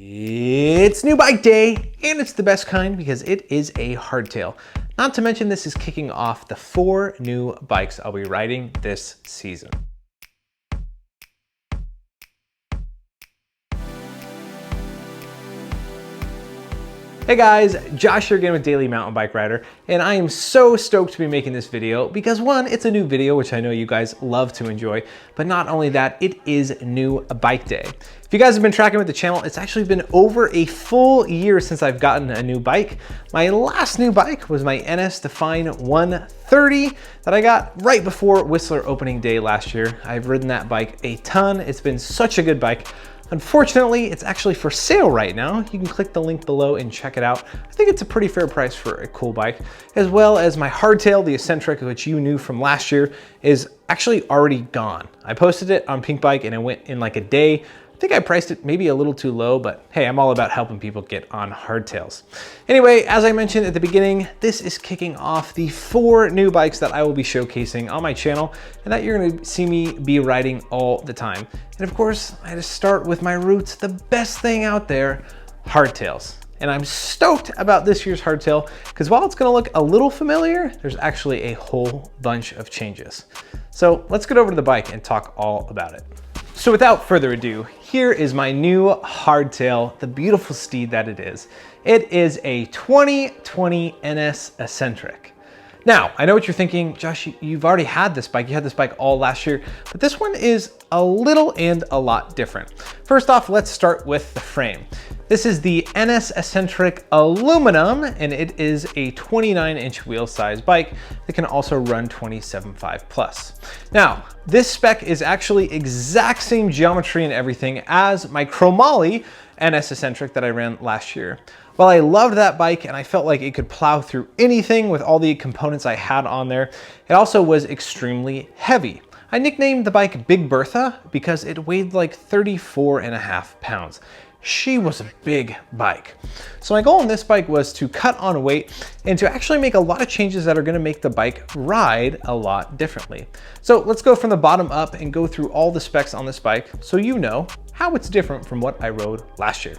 It's new bike day, and it's the best kind because it is a hardtail. Not to mention this is kicking off the 4 new bikes I'll be riding this season. Hey guys, Josh here again with Daily Mountain Bike Rider, and I am so stoked to be making this video because one, it's a new video, which I know you guys love to enjoy, but not only that, it is new bike day. If you guys have been tracking with the channel, it's actually been over a full year since I've gotten a new bike. My last new bike was my NS Define 130 that I got right before Whistler opening day last year. I've ridden that bike a ton. It's been such a good bike. Unfortunately, it's actually for sale right now. You can click the link below and check it out. I think it's a pretty fair price for a cool bike, as well as my hardtail, the eccentric, which you knew from last year, is actually already gone. I posted it on Pink Bike and it went in like a day. I think I priced it maybe a little too low, but hey, I'm all about helping people get on hardtails. Anyway, as I mentioned at the beginning, this is kicking off the 4 new bikes that I will be showcasing on my channel and that you're gonna see me be riding all the time. And of course, I had to start with my roots, the best thing out there, hardtails. And I'm stoked about this year's hardtail because while it's gonna look a little familiar, there's actually a whole bunch of changes. So let's get over to the bike and talk all about it. So without further ado, here is my new hardtail, the beautiful steed that it is. It is a 2020 NS Eccentric. Now, I know what you're thinking, Josh, you've already had this bike. You had this bike all last year, but this one is a little and a lot different. First off, let's start with the frame. This is the NS Eccentric Aluminum, and it is a 29-inch wheel size bike that can also run 27.5 plus. Now, this spec is actually exact same geometry and everything as my chromoly NS Eccentric that I ran last year. While I loved that bike and I felt like it could plow through anything with all the components I had on there, it also was extremely heavy. I nicknamed the bike Big Bertha because it weighed like 34.5 pounds. She was a big bike. So my goal on this bike was to cut on weight and to actually make a lot of changes that are gonna make the bike ride a lot differently. So let's go from the bottom up and go through all the specs on this bike so you know how it's different from what I rode last year.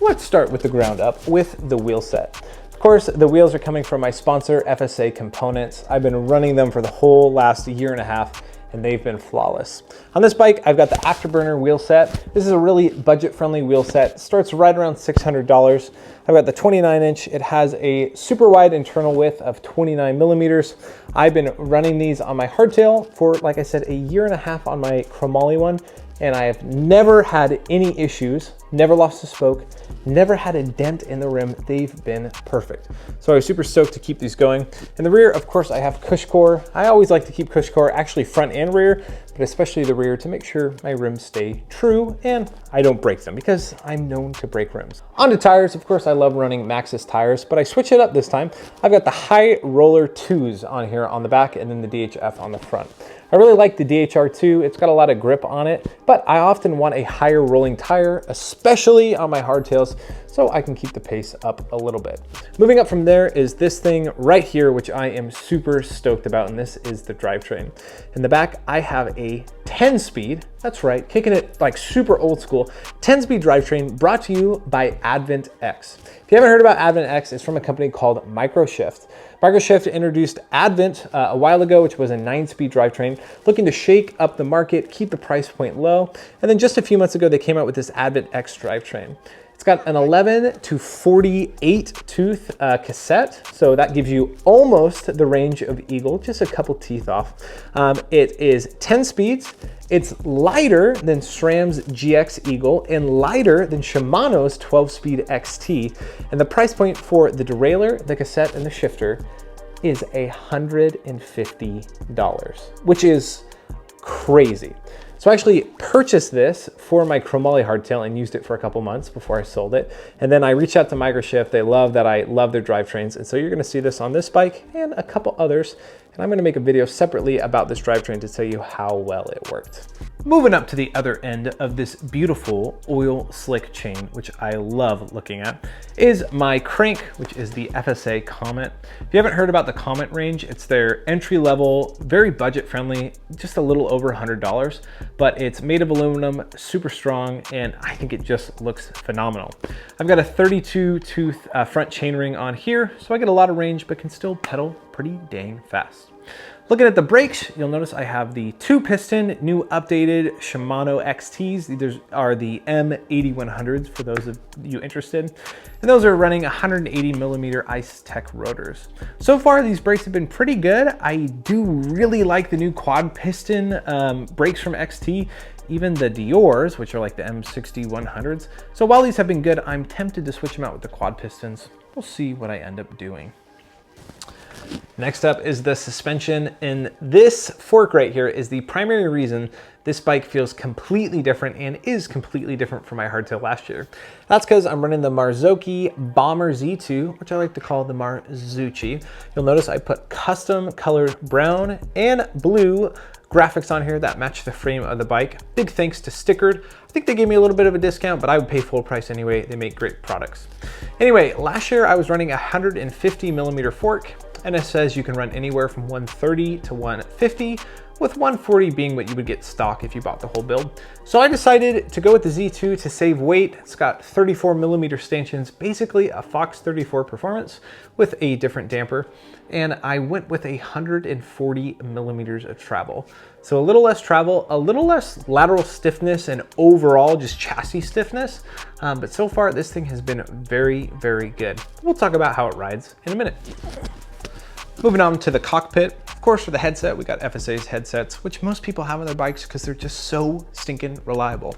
Let's start with the ground up with the wheel set. Of course, the wheels are coming from my sponsor, FSA Components. I've been running them for the whole last year and a half, and they've been flawless. On this bike, I've got the Afterburner wheel set. This is a really budget-friendly wheel set. It starts right around $600. I've got the 29-inch. It has a super wide internal width of 29 millimeters. I've been running these on my hardtail for, like I said, a year and a half on my chromoly one, and I have never had any issues, never lost a spoke, never had a dent in the rim. They've been perfect. So I was super stoked to keep these going. In the rear, of course, I have Cushcore. I always like to keep Cushcore actually front and rear, but especially the rear to make sure my rims stay true and I don't break them because I'm known to break rims. On to tires, of course, I love running Maxxis tires, but I switch it up this time. I've got the High Roller 2s on here on the back and then the DHF on the front. I really like the DHR2. It's got a lot of grip on it, but I often want a higher rolling tire, especially on my hardtails, so I can keep the pace up a little bit. Moving up from there is this thing right here, which I am super stoked about, and this is the drivetrain. In the back, I have a 10-speed, that's right, kicking it like super old school, 10-speed drivetrain brought to you by Advent X. If you haven't heard about Advent X, it's from a company called Microshift. Microshift introduced Advent a while ago, which was a 9-speed drivetrain, looking to shake up the market, keep the price point low. And then just a few months ago, they came out with this Advent X drivetrain. It's got an 11 to 48 tooth cassette, so that gives you almost the range of Eagle, just a couple teeth off. It is 10 speeds. It's lighter than SRAM's GX Eagle and lighter than Shimano's 12-speed XT. And the price point for the derailleur, the cassette, and the shifter is $150, which is crazy. So I actually purchased this for my chromoly hardtail and used it for a couple months before I sold it. And then I reached out to Microshift. They love that I love their drivetrains. And so you're gonna see this on this bike and a couple others and I'm gonna make a video separately about this drivetrain to tell you how well it worked. Moving up to the other end of this beautiful oil slick chain, which I love looking at, is my crank, which is the FSA Comet. If you haven't heard about the Comet range, it's their entry level, very budget friendly, just a little over $100, but it's made of aluminum, super strong, and I think it just looks phenomenal. I've got a 32 tooth front chainring on here, so I get a lot of range, but can still pedal pretty dang fast. Looking at the brakes, you'll notice I have the 2-piston, new updated Shimano XTs. These are the M8100s for those of you interested. And those are running 180 millimeter Ice Tech rotors. So far, these brakes have been pretty good. I do really like the new quad piston brakes from XT, even the Diors, which are like the M6100s. So while these have been good, I'm tempted to switch them out with the quad pistons. We'll see what I end up doing. Next up is the suspension, and this fork right here is the primary reason this bike feels completely different and is completely different from my hardtail last year. That's because I'm running the Marzocchi Bomber Z2, which I like to call the Marzucci. You'll notice I put custom colored brown and blue graphics on here that match the frame of the bike. Big thanks to Stickered. I think they gave me a little bit of a discount, but I would pay full price anyway. They make great products. Anyway, last year I was running a 150 millimeter fork, and it says you can run anywhere from 130 to 150, with 140 being what you would get stock if you bought the whole build. So I decided to go with the Z2 to save weight. It's got 34 millimeter stanchions, basically a Fox 34 performance with a different damper. And I went with 140 millimeters of travel. So a little less travel, a little less lateral stiffness, and overall just chassis stiffness. But so far this thing has been very, very good. We'll talk about how it rides in a minute. Moving on to the cockpit. Of course, for the headset, we got FSA's headsets, which most people have on their bikes because they're just so stinking reliable.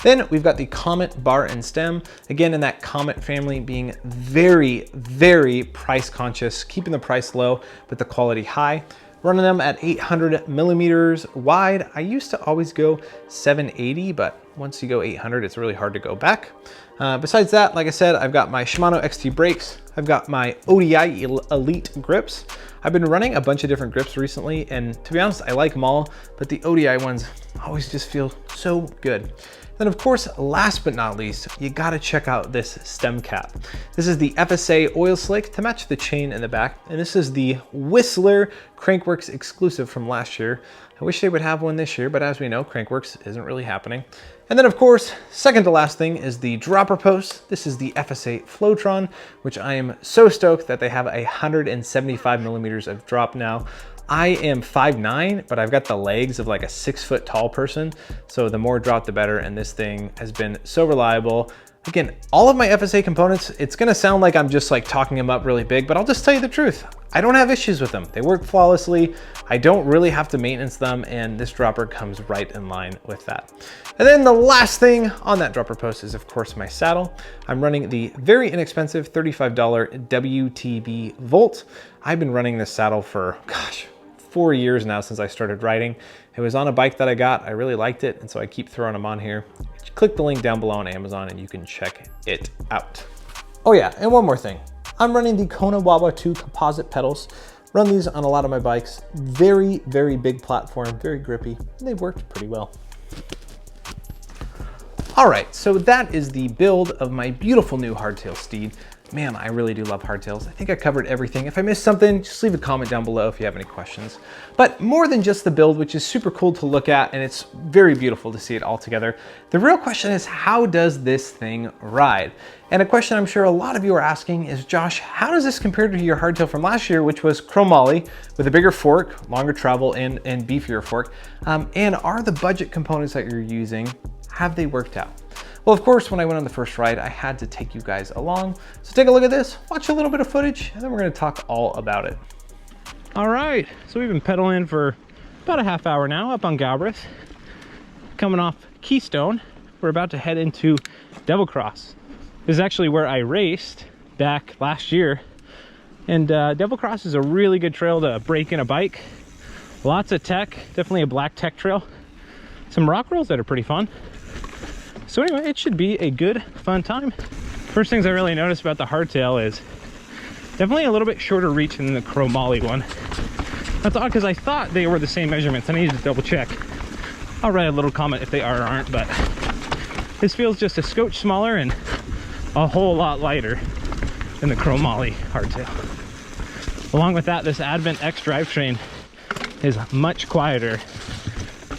Then we've got the Comet bar and stem. Again, in that Comet family, being very, very price conscious, keeping the price low, but the quality high. Running them at 800 millimeters wide. I used to always go 780, but once you go 800, it's really hard to go back. Besides that, like I said, I've got my Shimano XT brakes. I've got my ODI Elite grips. I've been running a bunch of different grips recently, and to be honest, I like them all, but the ODI ones always just feel so good. Then of course, last but not least, you gotta check out this stem cap. This is the FSA oil slick to match the chain in the back, and this is the Whistler Crankworks exclusive from last year. I wish they would have one this year, but as we know, Crankworks isn't really happening. And then of course, second to last thing is the dropper post. This is the FSA Flowtron, which I am so stoked that they have 175 millimeters of drop now. I am 5'9", but I've got the legs of like a 6 foot tall person. So the more drop, the better. And this thing has been so reliable. Again, all of my FSA components, it's gonna sound like I'm just like talking them up really big, but I'll just tell you the truth. I don't have issues with them. They work flawlessly. I don't really have to maintenance them, and this dropper comes right in line with that. And then the last thing on that dropper post is of course my saddle. I'm running the very inexpensive $35 WTB Volt. I've been running this saddle for, gosh, 4 years now since I started riding. It was on a bike that I got. I really liked it, and so I keep throwing them on here. Click the link down below on Amazon and you can check it out. Oh yeah, and one more thing. I'm running the Kona Wawa 2 composite pedals. Run these on a lot of my bikes. Very, very big platform, very grippy, and they've worked pretty well. All right, so that is the build of my beautiful new hardtail steed. Man, I really do love hardtails. I think I covered everything. If I missed something, just leave a comment down below if you have any questions. But more than just the build, which is super cool to look at, and it's very beautiful to see it all together, the real question is, how does this thing ride? And a question I'm sure a lot of you are asking is, Josh, how does this compare to your hardtail from last year, which was chromoly with a bigger fork, longer travel, and beefier fork? And are the budget components that you're using, have they worked out? Well, of course, when I went on the first ride, I had to take you guys along. So take a look at this, watch a little bit of footage, and then we're gonna talk all about it. All right, so we've been pedaling for about a half hour now up on Galbraith. Coming off Keystone, we're about to head into Devil Cross. This is actually where I raced back last year. And Devil Cross is a really good trail to break in a bike. Lots of tech, definitely a black tech trail. Some rock rolls that are pretty fun. So anyway, it should be a good, fun time. First things I really noticed about the hardtail is definitely a little bit shorter reach than the chromoly one. That's odd because I thought they were the same measurements and I need to double check. I'll write a little comment if they are or aren't, but this feels just a scotch smaller and a whole lot lighter than the chromoly hardtail. Along with that, this Advent X drivetrain is much quieter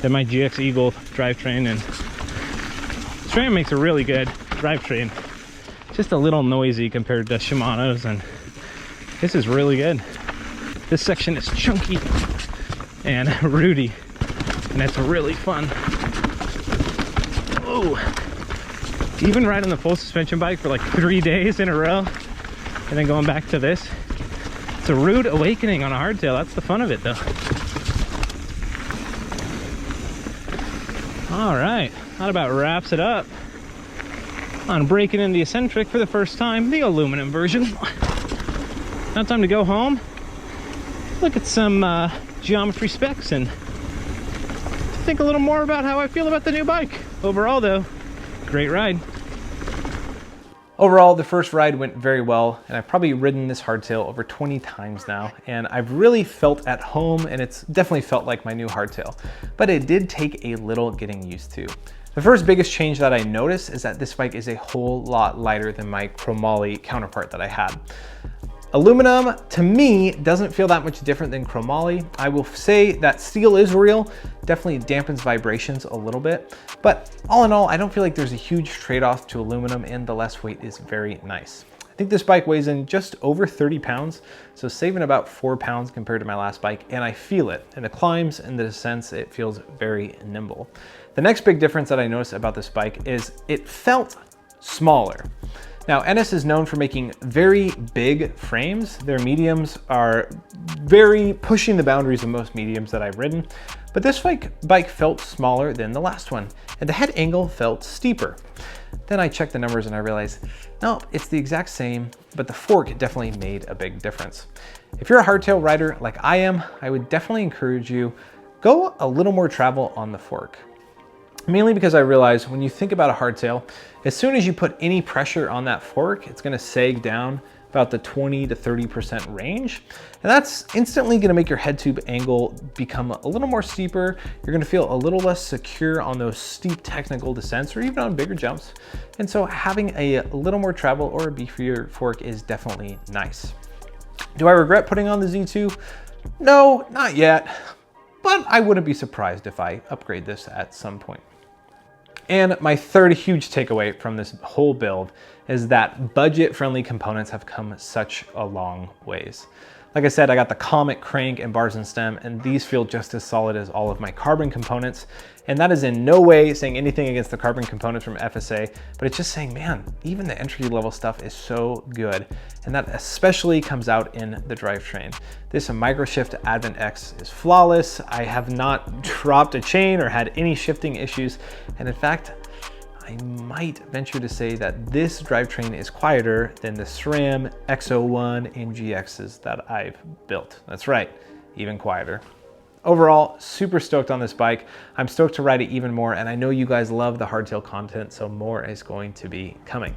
than my GX Eagle drivetrain, and SRAM makes a really good drivetrain. Just a little noisy compared to Shimano's, and this is really good. This section is chunky and rooty, and it's really fun. Oh, even riding the full suspension bike for like 3 days in a row, and then going back to this, it's a rude awakening on a hardtail. That's the fun of it, though. All right, that about wraps it up on breaking in the eccentric for the first time, the aluminum version. Now time to go home, look at some geometry specs, and think a little more about how I feel about the new bike. Overall though, great ride. Overall, the first ride went very well, and I've probably ridden this hardtail over 20 times now, and I've really felt at home, and it's definitely felt like my new hardtail. But it did take a little getting used to. The first biggest change that I noticed is that this bike is a whole lot lighter than my chromoly counterpart that I had. Aluminum, to me, doesn't feel that much different than chromoly. I will say that steel is real, definitely dampens vibrations a little bit, but all in all, I don't feel like there's a huge trade-off to aluminum, and the less weight is very nice. I think this bike weighs in just over 30 pounds, so saving about 4 pounds compared to my last bike, and I feel it. In the climbs and the descents, it feels very nimble. The next big difference that I noticed about this bike is it felt smaller. Now, NS is known for making very big frames. Their mediums are very pushing the boundaries of most mediums that I've ridden, but this bike felt smaller than the last one, and the head angle felt steeper. Then I checked the numbers and I realized, no, it's the exact same, but the fork definitely made a big difference. If you're a hardtail rider like I am, I would definitely encourage you, go a little more travel on the fork. Mainly because I realized when you think about a hardtail, as soon as you put any pressure on that fork, it's gonna sag down about the 20 to 30% range. And that's instantly gonna make your head tube angle become a little more steeper. You're gonna feel a little less secure on those steep technical descents or even on bigger jumps. And so having a little more travel or a beefier fork is definitely nice. Do I regret putting on the Z2? No, not yet, but I wouldn't be surprised if I upgrade this at some point. And my third huge takeaway from this whole build is that budget-friendly components have come such a long ways. Like I said, I got the Comet crank and bars and stem, and these feel just as solid as all of my carbon components. And that is in no way saying anything against the carbon components from FSA, but it's just saying, man, even the entry-level stuff is so good. And that especially comes out in the drivetrain. This Microshift Advent X is flawless. I have not dropped a chain or had any shifting issues. And in fact, I might venture to say that this drivetrain is quieter than the SRAM X01 and GXs that I've built. That's right, even quieter. Overall, super stoked on this bike. I'm stoked to ride it even more, and I know you guys love the hardtail content, so more is going to be coming.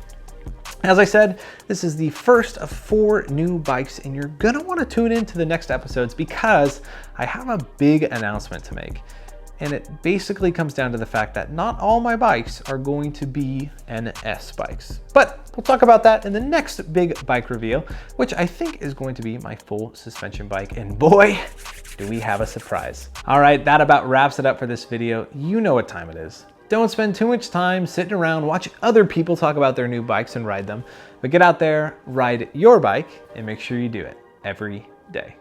As I said, this is the first of 4 new bikes, and you're gonna wanna tune into the next episodes because I have a big announcement to make. And it basically comes down to the fact that not all my bikes are going to be NS bikes. But we'll talk about that in the next big bike reveal, which I think is going to be my full suspension bike. And boy, do we have a surprise. All right, that about wraps it up for this video. You know what time it is. Don't spend too much time sitting around watching other people talk about their new bikes and ride them, but get out there, ride your bike, and make sure you do it every day.